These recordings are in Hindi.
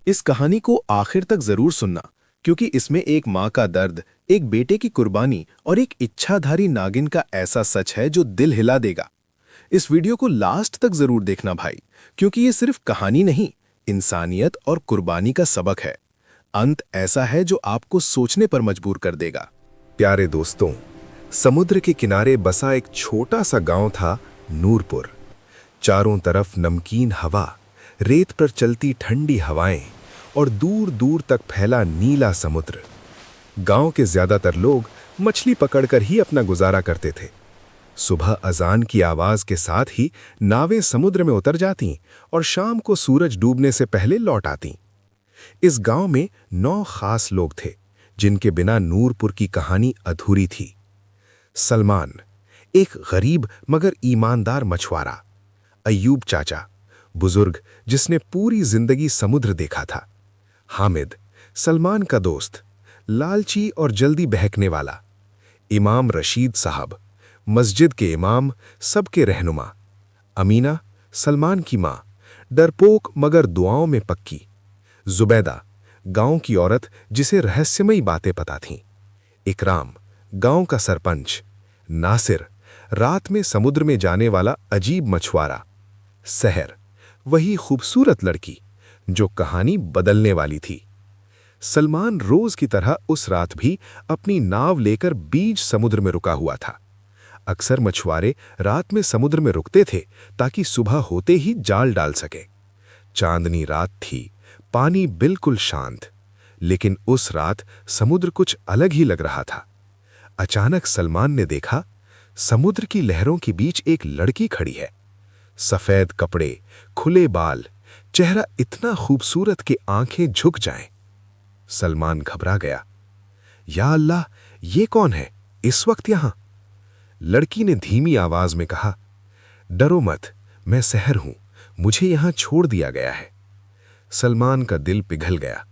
इस कहानी को आखिर तक जरूर सुनना, क्योंकि इसमें एक माँ का दर्द, एक बेटे की कुर्बानी और एक इच्छाधारी नागिन का ऐसा सच है जो दिल हिला देगा। इस वीडियो को लास्ट तक जरूर देखना भाई, क्योंकि ये सिर्फ कहानी नहीं, इंसानियत और कुर्बानी का सबक है। अंत ऐसा है जो आपको सोचने पर मजबूर कर देगा। प्यारे दोस्तों, समुद्र के किनारे बसा एक छोटा सा गांव था, नूरपुर। चारों तरफ नमकीन हवा, रेत पर चलती ठंडी हवाएं और दूर दूर तक फैला नीला समुद्र। गांव के ज्यादातर लोग मछली पकड़कर ही अपना गुजारा करते थे। सुबह अजान की आवाज के साथ ही नावें समुद्र में उतर जातीं और शाम को सूरज डूबने से पहले लौट आतीं। इस गांव में 9 खास लोग थे, जिनके बिना नूरपुर की कहानी अधूरी थी। सलमान, एक गरीब मगर ईमानदार मछुआरा। अय्यूब चाचा, बुजुर्ग जिसने पूरी जिंदगी समुद्र देखा था। हामिद, सलमान का दोस्त, लालची और जल्दी बहकने वाला। इमाम रशीद साहब, मस्जिद के इमाम, सबके रहनुमा। अमीना, सलमान की माँ, डरपोक मगर दुआओं में पक्की। जुबैदा, गांव की औरत जिसे रहस्यमयी बातें पता थीं। इकराम, गांव का सरपंच। नासिर, रात में समुद्र में जाने वाला अजीब मछुआरा। सहर, वही खूबसूरत लड़की जो कहानी बदलने वाली थी। सलमान रोज की तरह उस रात भी अपनी नाव लेकर बीच समुद्र में रुका हुआ था। अक्सर मछुआरे रात में समुद्र में रुकते थे ताकि सुबह होते ही जाल डाल सके। चांदनी रात थी, पानी बिल्कुल शांत, लेकिन उस रात समुद्र कुछ अलग ही लग रहा था। अचानक सलमान ने देखा, समुद्र की लहरों के बीच एक लड़की खड़ी है। सफेद कपड़े, खुले बाल, चेहरा इतना खूबसूरत कि आंखें झुक जाएं। सलमान घबरा गया। या अल्लाह, ये कौन है इस वक्त यहां? लड़की ने धीमी आवाज में कहा, डरो मत, मैं सहर हूं, मुझे यहां छोड़ दिया गया है। सलमान का दिल पिघल गया।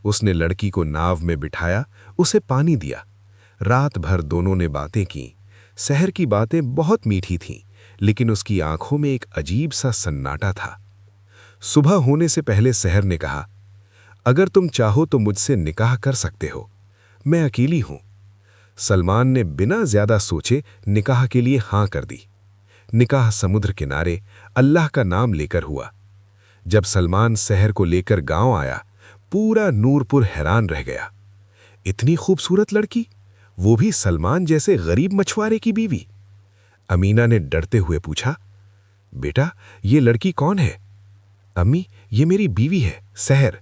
उसने लड़की को नाव में बिठाया, उसे पानी दिया। रात भर दोनों ने बातें की। सहर की बातें बहुत मीठी थीं, लेकिन उसकी आंखों में एक अजीब सा सन्नाटा था। सुबह होने से पहले सहर ने कहा, अगर तुम चाहो तो मुझसे निकाह कर सकते हो, मैं अकेली हूं। सलमान ने बिना ज्यादा सोचे निकाह के लिए हां कर दी। निकाह समुद्र किनारे अल्लाह का नाम लेकर हुआ। जब सलमान सहर को लेकर गांव आया, पूरा नूरपुर हैरान रह गया। इतनी खूबसूरत लड़की, वो भी सलमान जैसे गरीब मछुआरे की बीवी। अमीना ने डरते हुए पूछा, बेटा ये लड़की कौन है? अम्मी, ये मेरी बीवी है, सहर।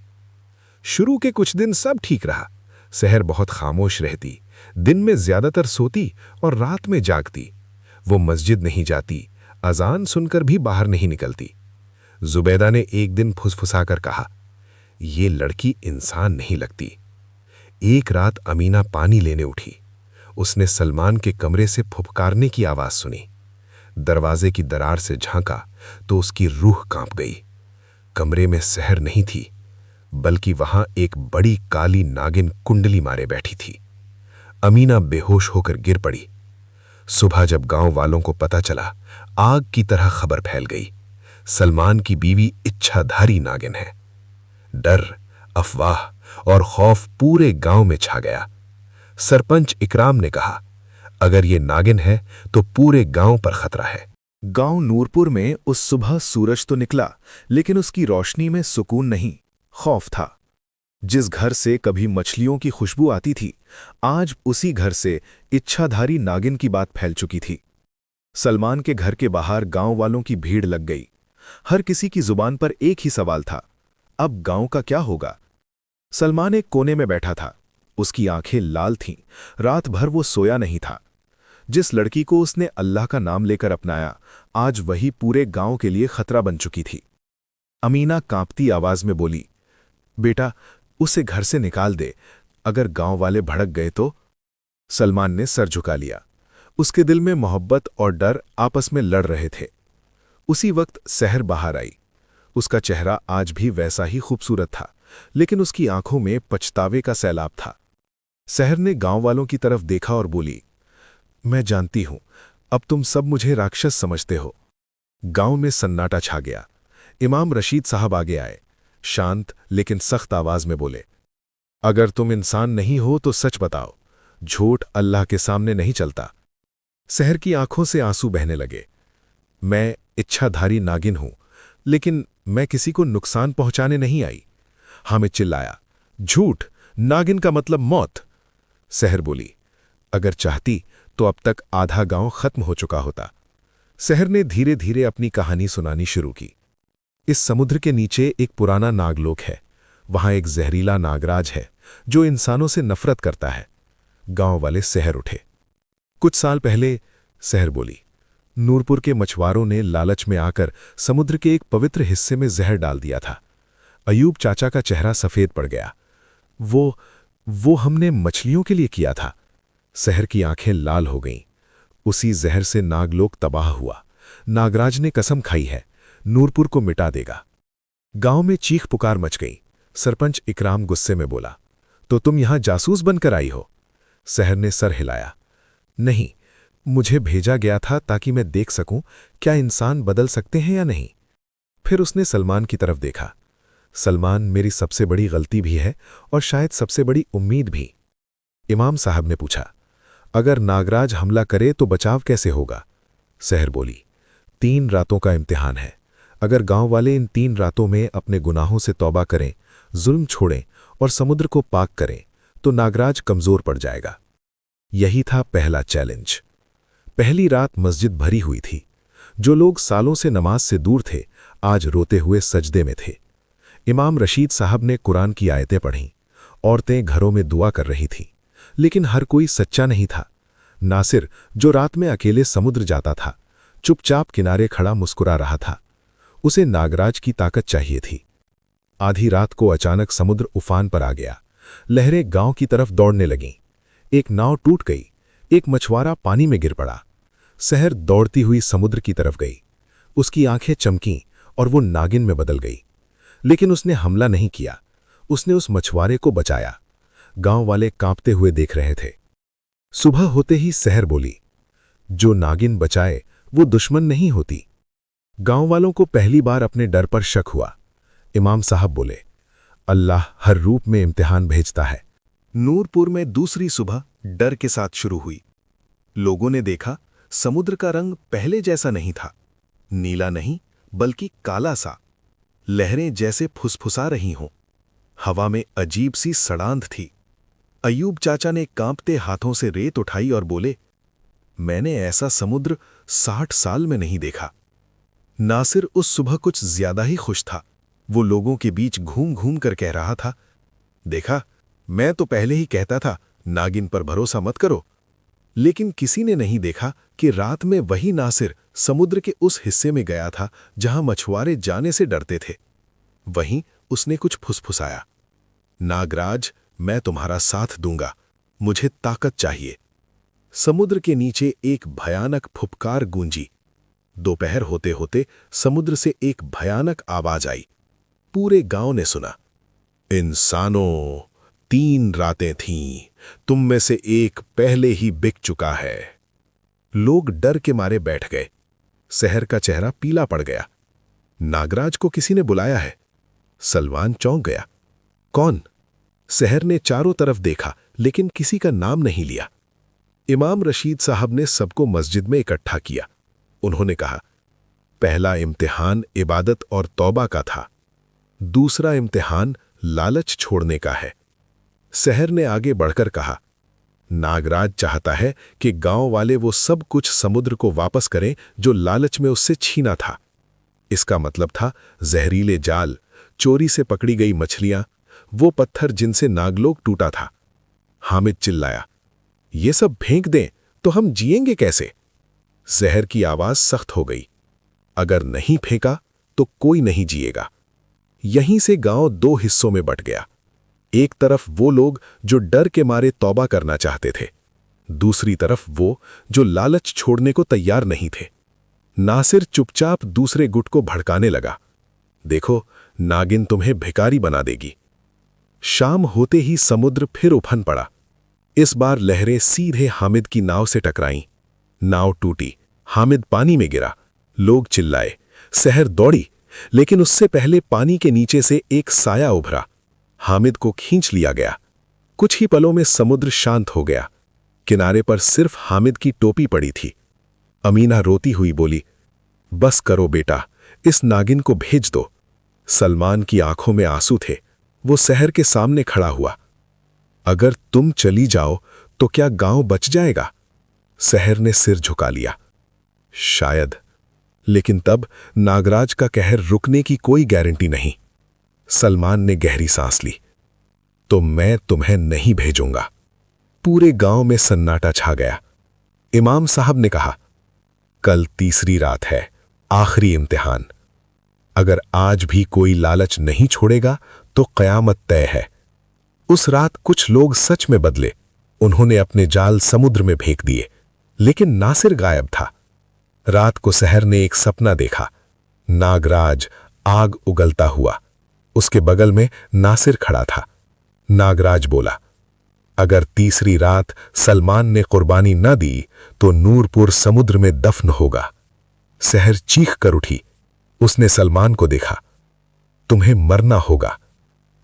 शुरू के कुछ दिन सब ठीक रहा। सहर बहुत खामोश रहती, दिन में ज्यादातर सोती और रात में जागती। वो मस्जिद नहीं जाती, अजान सुनकर भी बाहर नहीं निकलती। जुबैदा ने एक दिन फुसफुसाकर कहा, ये लड़की इंसान नहीं लगती। एक रात अमीना पानी लेने उठी। उसने सलमान के कमरे से फुफकारने की आवाज सुनी। दरवाजे की दरार से झांका तो उसकी रूह कांप गई। कमरे में सहर नहीं थी, बल्कि वहां एक बड़ी काली नागिन कुंडली मारे बैठी थी। अमीना बेहोश होकर गिर पड़ी। सुबह जब गांव वालों को पता चला, आग की तरह खबर फैल गई, सलमान की बीवी इच्छाधारी नागिन है। डर, अफवाह और खौफ पूरे गांव में छा गया। सरपंच इकराम ने कहा, अगर ये नागिन है तो पूरे गांव पर खतरा है। गांव नूरपुर में उस सुबह सूरज तो निकला, लेकिन उसकी रोशनी में सुकून नहीं, खौफ था। जिस घर से कभी मछलियों की खुशबू आती थी, आज उसी घर से इच्छाधारी नागिन की बात फैल चुकी थी। सलमान के घर के बाहर गांव वालों की भीड़ लग गई। हर किसी की जुबान पर एक ही सवाल था, अब गांव का क्या होगा? सलमान एक कोने में बैठा था। उसकी आंखें लाल थीं, रात भर वो सोया नहीं था। जिस लड़की को उसने अल्लाह का नाम लेकर अपनाया, आज वही पूरे गांव के लिए खतरा बन चुकी थी। अमीना कांपती आवाज में बोली, बेटा उसे घर से निकाल दे, अगर गांव वाले भड़क गए तो। सलमान ने सर झुका लिया। उसके दिल में मोहब्बत और डर आपस में लड़ रहे थे। उसी वक्त सहर बाहर आई। उसका चेहरा आज भी वैसा ही खूबसूरत था, लेकिन उसकी आंखों में पछतावे का सैलाब था। सहर ने गांव वालों की तरफ देखा और बोली, मैं जानती हूं, अब तुम सब मुझे राक्षस समझते हो। गांव में सन्नाटा छा गया। इमाम रशीद साहब आगे आए। शांत लेकिन सख्त आवाज में बोले, अगर तुम इंसान नहीं हो तो सच बताओ, झूठ अल्लाह के सामने नहीं चलता। शहर की आंखों से आंसू बहने लगे। मैं इच्छाधारी नागिन हूं, लेकिन मैं किसी को नुकसान पहुंचाने नहीं आई। हामिद चिल्लाया, झूठ, नागिन का मतलब मौत। शहर बोली, अगर चाहती तो अब तक आधा गांव खत्म हो चुका होता। शहर ने धीरे धीरे अपनी कहानी सुनानी शुरू की। इस समुद्र के नीचे एक पुराना नागलोक है। वहां एक जहरीला नागराज है जो इंसानों से नफरत करता है। गांव वाले शहर उठे। कुछ साल पहले, शहर बोली, नूरपुर के मछुआरों ने लालच में आकर समुद्र के एक पवित्र हिस्से में जहर डाल दिया था। अयूब चाचा का चेहरा सफेद पड़ गया। वो हमने मछलियों के लिए किया था। शहर की आंखें लाल हो गईं। उसी जहर से नागलोक तबाह हुआ। नागराज ने कसम खाई है, नूरपुर को मिटा देगा। गांव में चीख पुकार मच गई। सरपंच इकराम गुस्से में बोला, तो तुम यहां जासूस बनकर आई हो? शहर ने सर हिलाया, नहीं, मुझे भेजा गया था ताकि मैं देख सकूं क्या इंसान बदल सकते हैं या नहीं। फिर उसने सलमान की तरफ देखा। सलमान मेरी सबसे बड़ी गलती भी है और शायद सबसे बड़ी उम्मीद भी। इमाम साहब ने पूछा, अगर नागराज हमला करे तो बचाव कैसे होगा? शहर बोली, 3 रातों का इम्तिहान है। अगर गांव वाले इन 3 रातों में अपने गुनाहों से तौबा करें, जुल्म छोड़ें और समुद्र को पाक करें तो नागराज कमजोर पड़ जाएगा। यही था पहला चैलेंज। पहली रात मस्जिद भरी हुई थी। जो लोग सालों से नमाज से दूर थे, आज रोते हुए सजदे में थे। इमाम रशीद साहब ने कुरान की आयतें पढ़ीं। औरतें घरों में दुआ कर रही थीं, लेकिन हर कोई सच्चा नहीं था। नासिर, जो रात में अकेले समुद्र जाता था, चुपचाप किनारे खड़ा मुस्कुरा रहा था। उसे नागराज की ताकत चाहिए थी। आधी रात को अचानक समुद्र उफान पर आ गया। लहरें गांव की तरफ दौड़ने लगीं। एक नाव टूट गई। एक मछुआरा पानी में गिर पड़ा। शहर दौड़ती हुई समुद्र की तरफ गई। उसकी आंखें चमकीं और वो नागिन में बदल गई। लेकिन उसने हमला नहीं किया। उसने उस मछुआरे को बचाया। गांव वाले कांपते हुए देख रहे थे। सुबह होते ही शहर बोली, जो नागिन बचाए वो दुश्मन नहीं होती। गांव वालों को पहली बार अपने डर पर शक हुआ। इमाम साहब बोले, अल्लाह हर रूप में इम्तिहान भेजता है। नूरपुर में दूसरी सुबह डर के साथ शुरू हुई। लोगों ने देखा, समुद्र का रंग पहले जैसा नहीं था। नीला नहीं, बल्कि काला सा। लहरें जैसे फुसफुसा रही हों। हवा में अजीब सी सड़ांध थी। अयूब चाचा ने कांपते हाथों से रेत उठाई और बोले, मैंने ऐसा समुद्र 60 साल में नहीं देखा। नासिर उस सुबह कुछ ज्यादा ही खुश था। वो लोगों के बीच घूम घूम कर कह रहा था, देखा, मैं तो पहले ही कहता था नागिन पर भरोसा मत करो। लेकिन किसी ने नहीं देखा कि रात में वही नासिर समुद्र के उस हिस्से में गया था जहां मछुआरे जाने से डरते थे। वहीं उसने कुछ फुसफुसाया, नागराज, मैं तुम्हारा साथ दूंगा, मुझे ताकत चाहिए। समुद्र के नीचे एक भयानक फुफकार गूंजी। दोपहर होते होते समुद्र से एक भयानक आवाज आई। पूरे गांव ने सुना, इंसानों, 3 रातें थीं, तुम में से एक पहले ही बिक चुका है। लोग डर के मारे बैठ गए। शहर का चेहरा पीला पड़ गया। नागराज को किसी ने बुलाया है। सलमान चौंक गया। कौन? शहर ने चारों तरफ देखा, लेकिन किसी का नाम नहीं लिया। इमाम रशीद साहब ने सबको मस्जिद में इकट्ठा किया। उन्होंने कहा, पहला इम्तिहान इबादत और तौबा का था। दूसरा इम्तिहान लालच छोड़ने का है। शहर ने आगे बढ़कर कहा, नागराज चाहता है कि गांव वाले वो सब कुछ समुद्र को वापस करें जो लालच में उससे छीना था। इसका मतलब था जहरीले जाल, चोरी से पकड़ी गई मछलियां, वो पत्थर जिनसे नागलोक टूटा था। हामिद चिल्लाया, ये सब फेंक दें तो हम जिएंगे कैसे? जहर की आवाज सख्त हो गई, अगर नहीं फेंका तो कोई नहीं जिएगा। यहीं से गांव 2 हिस्सों में बंट गया। एक तरफ वो लोग जो डर के मारे तौबा करना चाहते थे, दूसरी तरफ वो जो लालच छोड़ने को तैयार नहीं थे। नासिर चुपचाप दूसरे गुट को भड़काने लगा, देखो, नागिन तुम्हें भिखारी बना देगी। शाम होते ही समुद्र फिर उफन पड़ा। इस बार लहरें सीधे हामिद की नाव से टकराईं। नाव टूटी, हामिद पानी में गिरा। लोग चिल्लाए, शहर दौड़ी, लेकिन उससे पहले पानी के नीचे से एक साया उभरा। हामिद को खींच लिया गया। कुछ ही पलों में समुद्र शांत हो गया। किनारे पर सिर्फ हामिद की टोपी पड़ी थी। अमीना रोती हुई बोली, बस करो बेटा, इस नागिन को भेज दो। सलमान की आंखों में आंसू थे। वो शहर के सामने खड़ा हुआ। अगर तुम चली जाओ तो क्या गांव बच जाएगा? शहर ने सिर झुका लिया। शायद, लेकिन तब नागराज का कहर रुकने की कोई गारंटी नहीं। सलमान ने गहरी सांस ली। तो मैं तुम्हें नहीं भेजूंगा। पूरे गांव में सन्नाटा छा गया। इमाम साहब ने कहा, कल तीसरी रात है, आखिरी इम्तिहान। अगर आज भी कोई लालच नहीं छोड़ेगा तो कयामत तय है। उस रात कुछ लोग सच में बदले। उन्होंने अपने जाल समुद्र में फेंक दिए, लेकिन नासिर गायब था। रात को शहर ने एक सपना देखा। नागराज आग उगलता हुआ। उसके बगल में नासिर खड़ा था। नागराज बोला, अगर तीसरी रात सलमान ने कुर्बानी न दी तो नूरपुर समुद्र में दफन होगा। शहर चीख कर उठी। उसने सलमान को देखा। तुम्हें मरना होगा।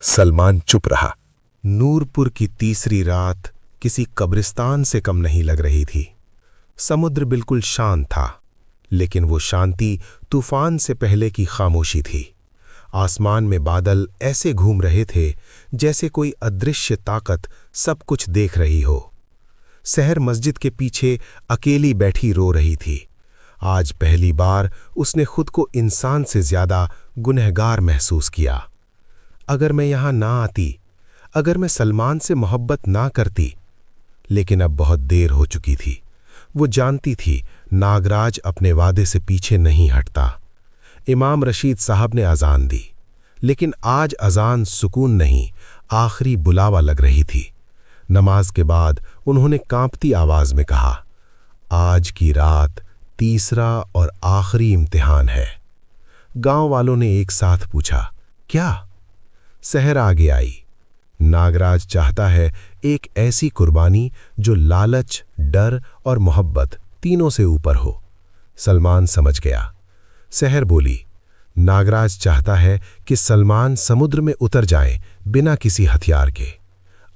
सलमान चुप रहा। नूरपुर की तीसरी रात किसी कब्रिस्तान से कम नहीं लग रही थी। समुद्र बिल्कुल शांत था, लेकिन वो शांति तूफान से पहले की खामोशी थी। आसमान में बादल ऐसे घूम रहे थे जैसे कोई अदृश्य ताकत सब कुछ देख रही हो। शहर मस्जिद के पीछे अकेली बैठी रो रही थी। आज पहली बार उसने खुद को इंसान से ज्यादा गुनहगार महसूस किया। अगर मैं यहां ना आती, अगर मैं सलमान से मोहब्बत ना करती। लेकिन अब बहुत देर हो चुकी थी। वो जानती थी नागराज अपने वादे से पीछे नहीं हटता। इमाम रशीद साहब ने अजान दी, लेकिन आज अजान सुकून नहीं, आखिरी बुलावा लग रही थी। नमाज के बाद उन्होंने कांपती आवाज में कहा, आज की रात तीसरा और आखिरी इम्तिहान है। गांव वालों ने एक साथ पूछा, क्या? शहर आगे आई। नागराज चाहता है एक ऐसी कुर्बानी जो लालच, डर और मोहब्बत तीनों से ऊपर हो। सलमान समझ गया। शहर बोली, नागराज चाहता है कि सलमान समुद्र में उतर जाए बिना किसी हथियार के।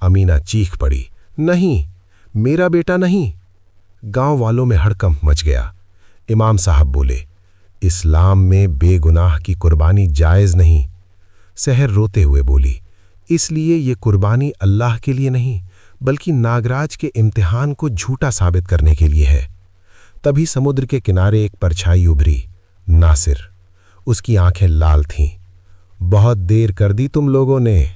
अमीना चीख पड़ी, नहीं, मेरा बेटा नहीं। गांव वालों में हड़कंप मच गया। इमाम साहब बोले, इस्लाम में बेगुनाह की कुर्बानी जायज नहीं। शहर रोते हुए बोली, इसलिए ये कुर्बानी अल्लाह के लिए नहीं, बल्कि नागराज के इम्तिहान को झूठा साबित करने के लिए है। तभी समुद्र के किनारे एक परछाई उभरी। नासिर। उसकी आंखें लाल थीं। बहुत देर कर दी तुम लोगों ने।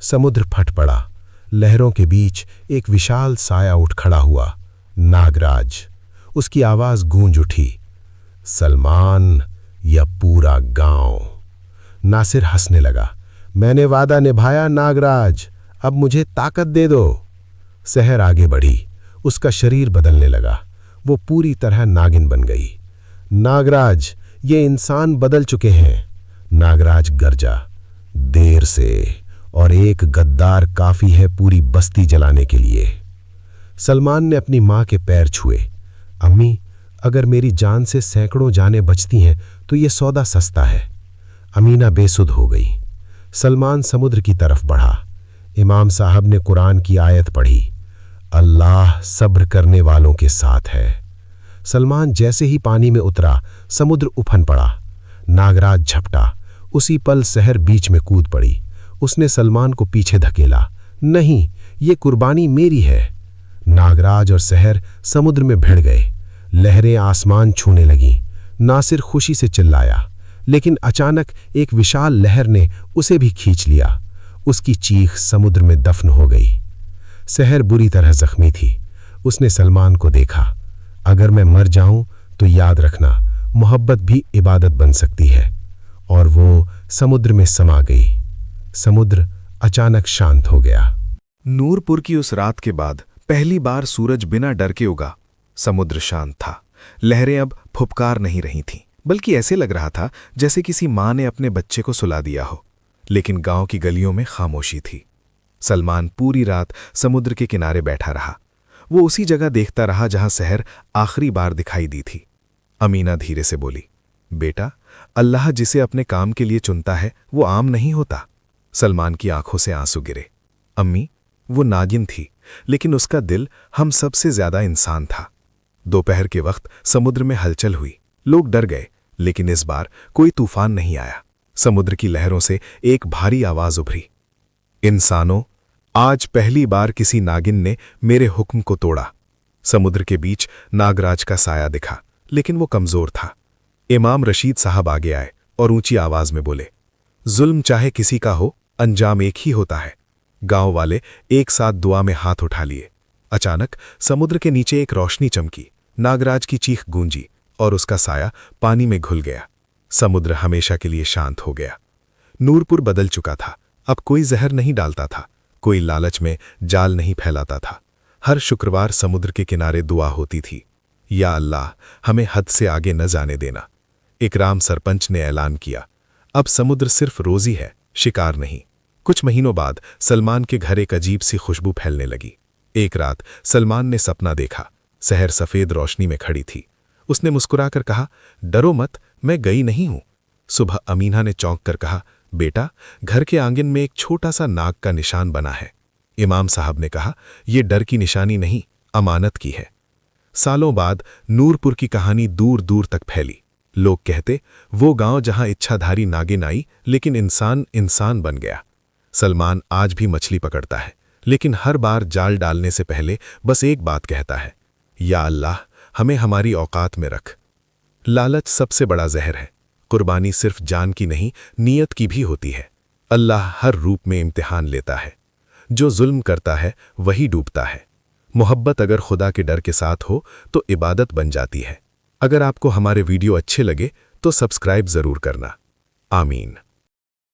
समुद्र फट पड़ा। लहरों के बीच एक विशाल साया उठ खड़ा हुआ। नागराज। उसकी आवाज गूंज उठी, सलमान या पूरा गांव। नासिर हंसने लगा, मैंने वादा निभाया नागराज, अब मुझे ताकत दे दो। शहर आगे बढ़ी। उसका शरीर बदलने लगा। वो पूरी तरह नागिन बन गई। नागराज, ये इंसान बदल चुके हैं। नागराज गरजा, देर से, और एक गद्दार काफी है पूरी बस्ती जलाने के लिए। सलमान ने अपनी मां के पैर छुए। अम्मी, अगर मेरी जान से सैकड़ों जानें बचती हैं तो ये सौदा सस्ता है। अमीना बेसुध हो गई। सलमान समुद्र की तरफ बढ़ा। इमाम साहब ने कुरान की आयत पढ़ी, अल्लाह सब्र करने वालों के साथ है। सलमान जैसे ही पानी में उतरा, समुद्र उफन पड़ा। नागराज झपटा। उसी पल शहर बीच में कूद पड़ी। उसने सलमान को पीछे धकेला। नहीं, ये कुर्बानी मेरी है। नागराज और शहर समुद्र में भिड़ गए। लहरें आसमान छूने लगीं। नासिर खुशी से चिल्लाया, लेकिन अचानक एक विशाल लहर ने उसे भी खींच लिया। उसकी चीख समुद्र में दफन हो गई। शहर बुरी तरह जख्मी थी। उसने सलमान को देखा। अगर मैं मर जाऊं तो याद रखना, मोहब्बत भी इबादत बन सकती है। और वो समुद्र में समा गई। समुद्र अचानक शांत हो गया। नूरपुर की उस रात के बाद पहली बार सूरज बिना डर के उगा। समुद्र शांत था। लहरें अब फुफकार नहीं रही थीं, बल्कि ऐसे लग रहा था जैसे किसी मां ने अपने बच्चे को सुला दिया हो। लेकिन गांव की गलियों में खामोशी थी। सलमान पूरी रात समुद्र के किनारे बैठा रहा। वो उसी जगह देखता रहा जहां शहर आखिरी बार दिखाई दी थी। अमीना धीरे से बोली, बेटा, अल्लाह जिसे अपने काम के लिए चुनता है वो आम नहीं होता। सलमान की आंखों से आंसू गिरे। अम्मी, वो नागिन थी, लेकिन उसका दिल हम सबसे ज्यादा इंसान था। दोपहर के वक्त समुद्र में हलचल हुई। लोग डर गए, लेकिन इस बार कोई तूफान नहीं आया। समुद्र की लहरों से एक भारी आवाज उभरी, इंसानों, आज पहली बार किसी नागिन ने मेरे हुक्म को तोड़ा। समुद्र के बीच नागराज का साया दिखा, लेकिन वो कमजोर था। इमाम रशीद साहब आगे आए और ऊंची आवाज में बोले, जुल्म चाहे किसी का हो, अंजाम एक ही होता है। गांव वाले एक साथ दुआ में हाथ उठा लिए। अचानक समुद्र के नीचे एक रोशनी चमकी, नागराज की चीख गूंजी और उसका साया पानी में घुल गया। समुद्र हमेशा के लिए शांत हो गया। नूरपुर बदल चुका था। अब कोई जहर नहीं डालता था, कोई लालच में जाल नहीं फैलाता था। हर शुक्रवार समुद्र के किनारे दुआ होती थी, या अल्लाह, हमें हद से आगे न जाने देना। इकराम सरपंच ने ऐलान किया, अब समुद्र सिर्फ रोजी है, शिकार नहीं। कुछ महीनों बाद सलमान के घर एक अजीब सी खुशबू फैलने लगी। एक रात सलमान ने सपना देखा। शहर सफेद रोशनी में खड़ी थी। उसने मुस्कुराकर कहा, डरो मत, मैं गई नहीं हूं। सुबह अमीना ने चौंक कर कहा, बेटा, घर के आंगन में एक छोटा सा नाग का निशान बना है। इमाम साहब ने कहा, यह डर की निशानी नहीं, अमानत की है। सालों बाद नूरपुर की कहानी दूर दूर तक फैली। लोग कहते, वो गांव जहां इच्छाधारी नागिन आई, लेकिन इंसान इंसान बन गया। सलमान आज भी मछली पकड़ता है, लेकिन हर बार जाल डालने से पहले बस एक बात कहता है, या अल्लाह, हमें हमारी औकात में रख। लालच सबसे बड़ा जहर है। कुर्बानी सिर्फ जान की नहीं, नीयत की भी होती है। अल्लाह हर रूप में इम्तिहान लेता है। जो जुल्म करता है वही डूबता है। मोहब्बत अगर खुदा के डर के साथ हो तो इबादत बन जाती है। अगर आपको हमारे वीडियो अच्छे लगे तो सब्सक्राइब जरूर करना। आमीन।